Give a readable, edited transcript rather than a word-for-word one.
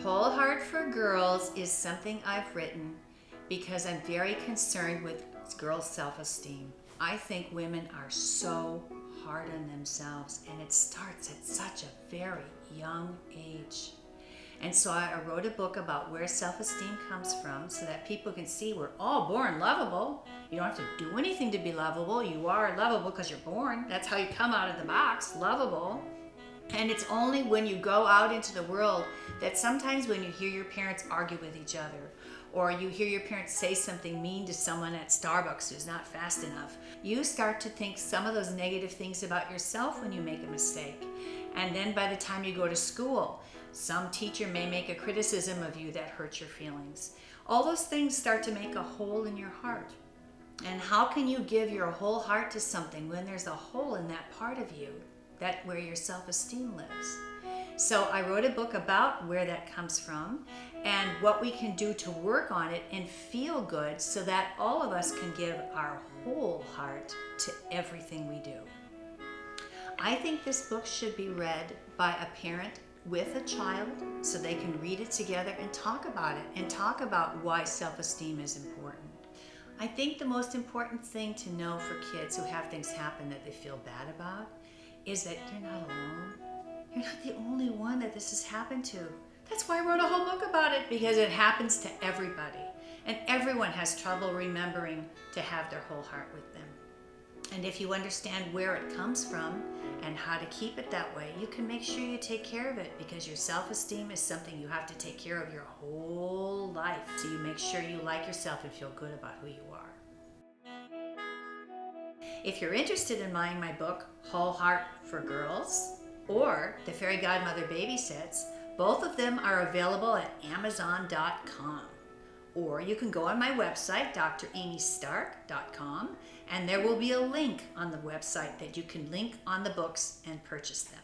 Whole Heart for Girls is something I've written because I'm very concerned with girls' self-esteem. I think women are so hard on themselves, and it starts at such a very young age. And so I wrote a book about where self-esteem comes from so that people can see we're all born lovable. You don't have to do anything to be lovable. You are lovable because you're born. That's how you come out of the box, lovable. And it's only when you go out into the world that sometimes when you hear your parents argue with each other, or you hear your parents say something mean to someone at Starbucks who's not fast enough, you start to think some of those negative things about yourself when you make a mistake. And then by the time you go to school, some teacher may make a criticism of you that hurts your feelings. All those things start to make a hole in your heart. And how can you give your whole heart to something when there's a hole in that part of you, that where your self-esteem lives? So I wrote a book about where that comes from and what we can do to work on it and feel good so that all of us can give our whole heart to everything we do. I think this book should be read by a parent with a child so they can read it together and talk about it and talk about why self-esteem is important. I think the most important thing to know for kids who have things happen that they feel bad about is that you're not alone. You're not the only one that this has happened to. That's why I wrote a whole book about it, because it happens to everybody. And everyone has trouble remembering to have their whole heart with them. And if you understand where it comes from and how to keep it that way, you can make sure you take care of it, because your self-esteem is something you have to take care of your whole life. So you make sure you like yourself and feel good about who you are. If you're interested in buying my book, Whole Heart for Girls, or The Fairy Godmother Babysits, both of them are available at Amazon.com. Or you can go on my website, dramystark.com, and there will be a link on the website that you can link on the books and purchase them.